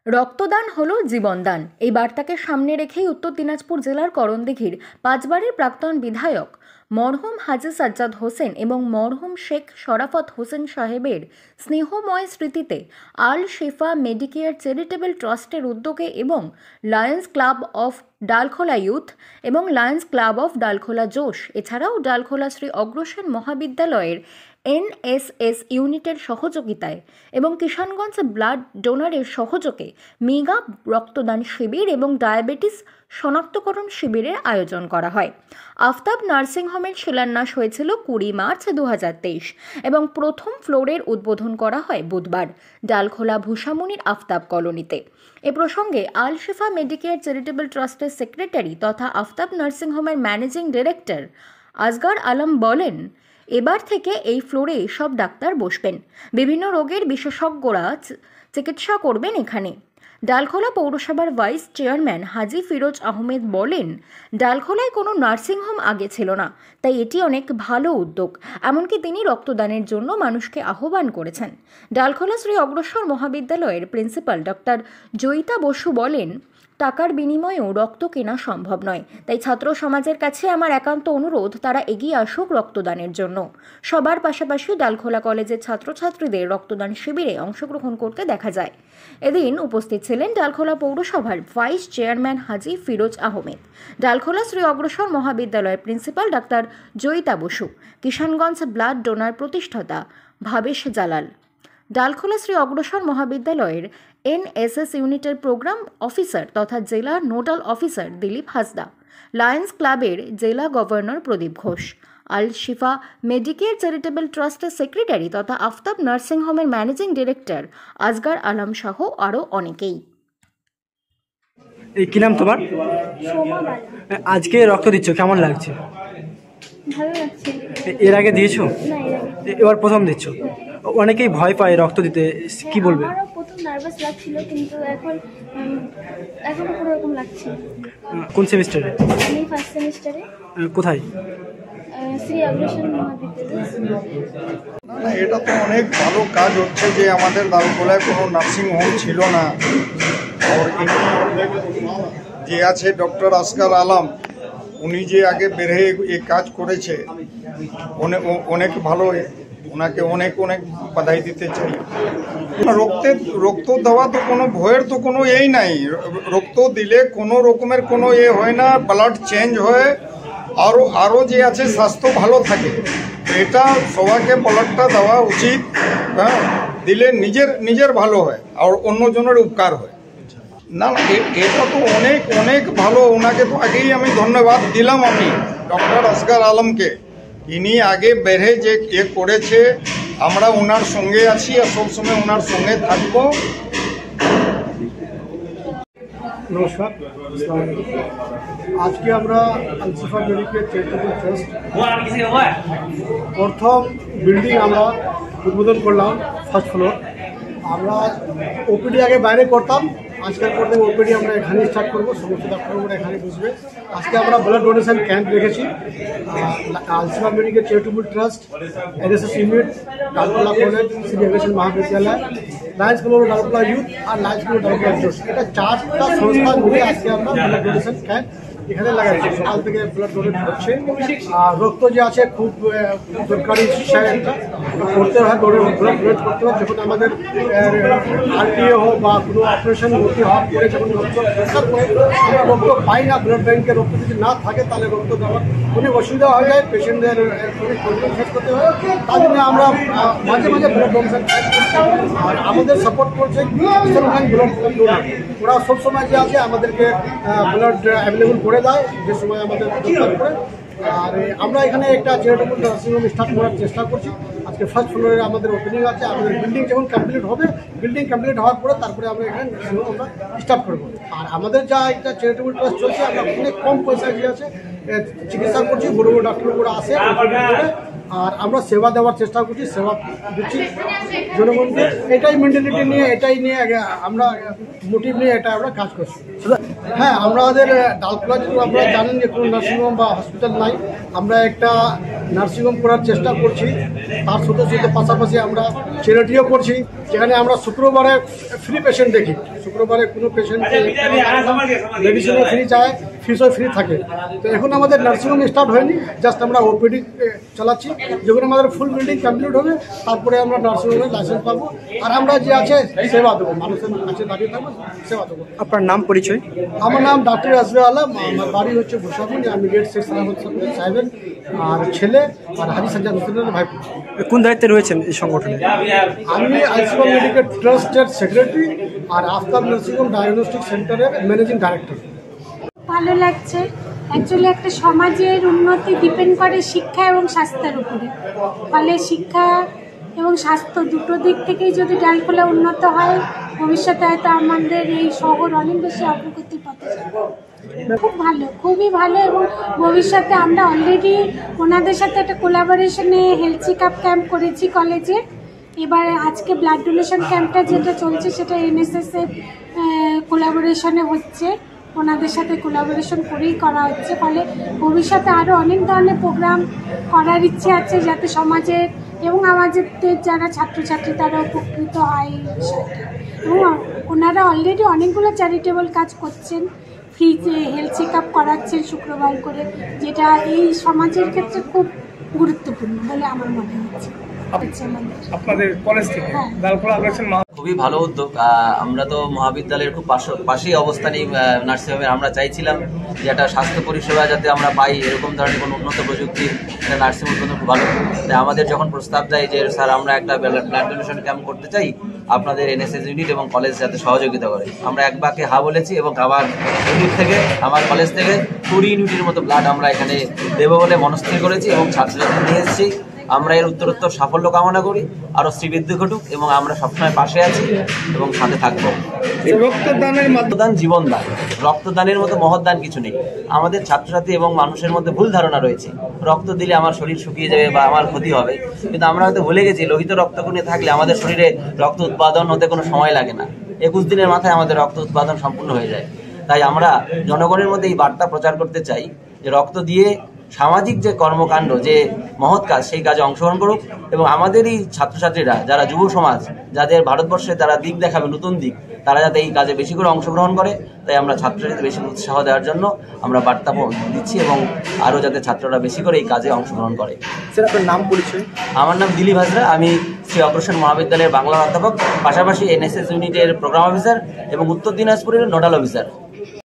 রক্তদান হলো জীবনদান, এই বার্তাকে সামনে রেখেই উত্তর দিনাজপুর জেলার করণদিঘির পাঁচবারের প্রাক্তন বিধায়ক মরহুম হাজী সাজ্জাদ হোসেন এবং মরহুম শেখ শরাফত হোসেন সাহেবের স্নেহময় স্মৃতিতে আল শিফা মেডিকেয়ার চ্যারিটেবল ট্রাস্টের উদ্যোগে এবং Lions club of Dalkhola youth এবং লায়ন্স ক্লাব অফ ডালখোলা জোশ এছাড়াও ডালখোলা শ্রী অগ্রসেন মহাবিদ্যালয়ের এনএসএস ইউনিটের সহযোগিতায় এবং কিষানগঞ্জ ব্লাড ডোনারের সহযোগে মেগা রক্তদান শিবির এবং ডায়াবেটিস শনাক্তকরণ শিবিরের আয়োজন করা হয়। আফতাব নার্সিংহোমের শিলান্যাস হয়েছিল 20 মার্চ 2023 এবং প্রথম ফ্লোরের উদ্বোধন করা হয় বুধবার ডালখোলা ভূষামুনির আফতাব কলোনিতে। এ প্রসঙ্গে আল শিফা মেডিকেয়ার চ্যারিটেবল ট্রাস্টের সেক্রেটারি তথা আফতাব নার্সিংহোমের ম্যানেজিং ডিরেক্টর আসগার আলম বলেন, এবার থেকে এই ফ্লোরে সব ডাক্তার বসবেন, বিভিন্ন রোগের বিশেষজ্ঞরা চিকিৎসা করবেন এখানে। ডালখোলা পৌরসভার ভাইস চেয়ারম্যান হাজী ফিরোজ আহমেদ বলেন, ডালখোলায় কোনো নার্সিংহোম আগে ছিল না, তাই এটি অনেক ভালো উদ্যোগ। এমনকি তিনি রক্তদানের জন্য মানুষকে আহ্বান করেছেন। ডালখোলা শ্রী অগ্রসর মহাবিদ্যালয়ের প্রিন্সিপাল ডক্টর জয়িতা বসু বলেন, টাকার বিনিময়েও রক্ত কেনা সম্ভব নয়, তাই ছাত্র সমাজের কাছে আমার একান্ত অনুরোধ তারা এগিয়ে আসুক রক্তদানের জন্য। সবার পাশাপাশি ডালখোলা কলেজের ছাত্রছাত্রীদের রক্তদান শিবিরে অংশগ্রহণ করতে দেখা যায়। এদিন উপস্থিত ছিলেন ডালখোলা পৌরসভার ভাইস চেয়ারম্যান হাজী ফিরোজ আহমেদ, ডালখোলা শ্রী অগ্রসর মহাবিদ্যালয়ের principal doctor Joyita Basu, Kishanganj blood donor প্রতিষ্ঠাতা ভাবেশ জালাল, ডালখোলা শ্রী অগ্রসর মহাবিদ্যালয়ের এনএসএস ইউনিটের প্রোগ্রাম অফিসার তথা জেলা nodal officer Dilip Hansda, Lions ক্লাবের জেলা গভর্নর প্রদীপ ঘোষ, আল শিফা মেডিকেয়ার চ্যারিটেবল ট্রাস্টের সেক্রেটারি তথা আফতাব নার্সিংহোমের ম্যানেজিং ডিরেক্টর আসগার আলম সহ আরও অনেকেই। এই কি নাম তোমার? আজকে রক্ত দিচ্ছ, কেমন লাগছে? ভালো লাগছে। এর আগে দিয়েছো? না, এবার প্রথম দিচ্ছ। অনেকেই ভয় পায় রক্ত দিতে, কি বলবে? আমারও প্রথম নার্ভাস লাগছিল, কিন্তু এখন কোনো রকম লাগছে। কোন সেমিস্টারে? আমি ফার্স্ট সেমিস্টারে। কোথায়? শ্রী অগ্রসর মহাবিদ্যালয়। না, এটা তো অনেক ভালো কাজ হচ্ছে যে আমাদের ডালখোলায় কোনো নার্সিং হোম ছিল না। আর যে আছে ডক্টর আসগার আলম, উনি যে আগে বেড়ে এই কাজ করেছে, অনেক ভালো, ওনাকে অনেক অনেক বাধাই দিতে চাই। রক্ত দেওয়া তো কোনো ভয়ের তো কোনো এই নাই, রক্ত দিলে কোনো রকমের কোনো হয় না, ব্লাড চেঞ্জ হয়, আরও যে আছে স্বাস্থ্য ভালো থাকে। এটা সবাইকে ব্লাডটা দেওয়া উচিত, হ্যাঁ, দিলে নিজের ভালো হয় আর অন্যজনের উপকার হয়। না, এটা তো অনেক অনেক ভালো। ওনাকে তো আগেই আমি ধন্যবাদ দিলাম, আমি ডক্টর আসগার আলমকে। ইনি আগে বেড়ে যে করেছে, আমরা ওনার সঙ্গে আছি আর সবসময় ওনার সঙ্গে থাকবো। নমস্কার, আজকে আমরা আল শিফা মেডিকেয়ার চ্যারিটেবল ট্রাস্ট প্রথম বিল্ডিং আমরা উদ্বোধন করলাম, ফার্স্ট ফ্লোর। আমরা ওপিডি আগে বাইরে করতাম, আজকাল করতে ওপিডি আমরা এখানে স্টার্ট করবো, সমস্ত ডাক্তাররা এখানে বসবে। আজকে আমরা ব্লাড ডোনেশন ক্যাম্প রেখেছি। আল শিফা Medicare charitable trust, NSS unit, Dalkhola college, Shri অগ্রসর মহাবিদ্যালয়, লায়ন্স ক্লাব ডালখোলা ইউথ আর লায়ন্স ক্লাব ডালখোলা জোশ, এটা 4টা সংস্থা মিলে আজকে আমরা ব্লাড ডোনেশন ক্যাম্প এখানে লাগাচ্ছি। সকাল থেকে ব্লাড ডোনেট হচ্ছে। আর রক্ত যে আছে খুব দরকারি বিষয়, একটা করতে হয়, ব্লাড ডোনেট করতে হয়। যখন আমাদের আরটিএ হোক বা কোনো অপারেশন ভর্তি হওয়ার পরে যখন রক্ত দরকার পড়ে, আমরা রক্ত পাই না, ব্লাড ব্যাঙ্কে রক্ত যদি না থাকে তাহলে রক্ত দেওয়ার অনেক অসুবিধা হয়ে যায়, পেশেন্টদের অনেক প্রবলেম ফেস করতে হয়। তার জন্য আমরা মাঝে মাঝে ব্লাড ডোনেশন আর আমাদের সাপোর্ট করছে ব্লাড ডোনার। ওরা সবসময় যে আছে আমাদেরকে ব্লাড অ্যাভেলেবল করে দেয় যে সময় আমাদের দরকার পড়ে। আর আমরা এখানে একটা চ্যারিটেবল নার্সিংহোম স্টার্ট করার চেষ্টা করছি। আজকে ফার্স্ট ফ্লোরে আমাদের ওপেনিং আছে। আমাদের বিল্ডিং যখন কমপ্লিট হবে, বিল্ডিং কমপ্লিট হওয়ার পরে তারপরে আমরা এখানে নার্সিংহোম আমরা স্টার্ট করবো। আর আমাদের যা একটা চ্যারিটেবল ট্রাস্ট চলছে, আমরা অনেক কম পয়সা যে আছে চিকিৎসা করছি, বড় বড় ডাক্তারগুলো আসে আর আমরা সেবা দেওয়ার চেষ্টা করছি, সেবা দিচ্ছি জনগণকে। এটাই মেন্টালিটি নিয়ে, এটাই নিয়ে আমরা মোটিভ নিয়ে এটা আমরা কাজ করছি। হ্যাঁ, আমাদের ডালখোলা আপনারা জানেন যে কোনো নার্সিংহোম বা হসপিটাল নাই। আমরা একটা নার্সিংহোম করার চেষ্টা করছি, তার সাথে সাথে পাশাপাশি আমরা চ্যারিটিও করছি, যেখানে আমরা শুক্রবারে ফ্রি পেশেন্ট দেখি। শুক্রবারে কোনো পেশেন্টকে মেডিসিনও ফ্রি চায়, ফিসও ফ্রি থাকে। তো এখন আমাদের নার্সিংহোম স্টার্ট হয়নি, জাস্ট আমরা ওপিডি চালাচ্ছি। যখন আমাদের ফুল বিল্ডিং কমপ্লিট হবে তারপরে আমরা নার্সিংহোমের লাইসেন্স পাবো, আর আমরা যে আছে সেবা দেবো, মানুষের কাছে দাঁড়িয়ে থাকবো, সেবা দেবো। আপনার নাম পরিচয়? আমার নাম ডাক্তার আসবে আলম, আমার বাড়ি হচ্ছে ভূষাগঞ্জ, আমি গেট 6 সাহেবের আর ছেলে, আর হাজি সাজ্জাদ হোসেনের ভাই। কোন দায়িত্বে রয়েছেন এই সংগঠনে? আমি আইসিএম মেডিকেল ট্রাস্টের সেক্রেটারি আর আফতাব নার্সিংহোম ডায়াগনস্টিক সেন্টারের ম্যানেজিং ডাইরেক্টর। ভালো লাগছে। অ্যাকচুয়ালি একটা সমাজের উন্নতি ডিপেন্ড করে শিক্ষা এবং স্বাস্থ্যের উপরে। ফলে শিক্ষা এবং স্বাস্থ্য দুটো দিক থেকেই যদি ডালখোলা উন্নত হয়, ভবিষ্যতে হয়তো আমাদের এই শহর অনেক বেশি অগ্রগতির পথে যাবে। খুব ভালো, খুবই ভালো। এবং ভবিষ্যতে আমরা অলরেডি ওনাদের সাথে একটা কোলাবোরেশনে হেলথ চেক আপ ক্যাম্প করেছি কলেজে। এবার আজকে ব্লাড ডোনেশন ক্যাম্পটা যেটা চলছে সেটা এনএসএসের কোলাবোরেশনে হচ্ছে, ওনাদের সাথে কোলাবোরেশন করেই করা হচ্ছে। ফলে ভবিষ্যতে আরও অনেক ধরনের প্রোগ্রাম করার ইচ্ছে আছে, যাতে সমাজের এবং আমাদের যারা ছাত্রছাত্রী তারা উপকৃত হয় এই বিষয়টা। এবং ওনারা অলরেডি অনেকগুলো চ্যারিটেবল কাজ করছেন, ফ্রি হেলথ চেক আপ করাচ্ছেন শুক্রবার করে, যেটা এই সমাজের ক্ষেত্রে খুব গুরুত্বপূর্ণ বলে আমার মনে হচ্ছে। আপনাদের কলেজ থেকে ডালখোলা করেছেন। খুবই ভালো উদ্যোগ। আমরা তো মহাবিদ্যালয়ের খুব পাশেই অবস্থানে নার্সিংহোমের আমরা চাইছিলাম যে একটা স্বাস্থ্য পরিষেবা যাতে আমরা পাই, এরকম ধরনের কোনো উন্নত প্রযুক্তির একটা নার্সিংহোম খুব ভালো। তাই আমাদের যখন প্রস্তাব দেয় যে স্যার আমরা একটা ব্লাড ডোনেশন ক্যাম্প করতে চাই, আপনাদের এনএসএস ইউনিট এবং কলেজ যাতে সহযোগিতা করে, আমরা এক বাক্যে হা বলেছি। এবং আমার ইউনিট থেকে, আমার কলেজ থেকে 20 ইউনিটের মতো ব্লাড আমরা এখানে দেবো বলে মনস্থির করেছি এবং ছাত্রছাত্রী নিয়ে এসেছি। আমরা এর উত্তরোত্তর সাফল্য কামনা করি, আরও শ্রীবৃদ্ধি ঘটুক, এবং আমরা সবসময় পাশে আছি এবং সাথে থাকবো। রক্তদান জীবনদান, রক্তদানের মতো মহৎ দান কিছু নেই। আমাদের ছাত্রছাত্রী এবং মানুষের মধ্যে ভুল ধারণা রয়েছে, রক্ত দিলে আমার শরীর শুকিয়ে যাবে বা আমার ক্ষতি হবে। কিন্তু আমরা হয়তো ভুলে গেছি লোহিত রক্তকণিকা থাকলে আমাদের শরীরে রক্ত উৎপাদন হতে কোনো সময় লাগে না, 21 দিনের মাথায় আমাদের রক্ত উৎপাদন সম্পূর্ণ হয়ে যায়। তাই আমরা জনগণের মধ্যে এই বার্তা প্রচার করতে চাই যে রক্ত দিয়ে সামাজিক যে কর্মকাণ্ড, যে মহৎ কাজ, সেই কাজে অংশগ্রহণ করুক। এবং আমাদের এই ছাত্রছাত্রীরা যারা যুব সমাজ, যাদের ভারতবর্ষে তারা দিক দেখাবে, নতুন দিক, তারা যাতে এই কাজে বেশি করে অংশগ্রহণ করে। তাই আমরা ছাত্রছাত্রীদের বেশি উৎসাহ দেওয়ার জন্য আমরা বার্তা দিচ্ছি, এবং আরও যাতে ছাত্ররা বেশি করে এই কাজে অংশগ্রহণ করে। স্যার আপনার নাম পরিচয়? আমার নাম দিলীপ হাজরা, আমি শ্রী অগ্রসেন মহাবিদ্যালয়ের বাংলার অধ্যাপক, পাশাপাশি এনএসএস ইউনিটের প্রোগ্রাম অফিসার এবং উত্তর দিনাজপুরের নোডাল অফিসার।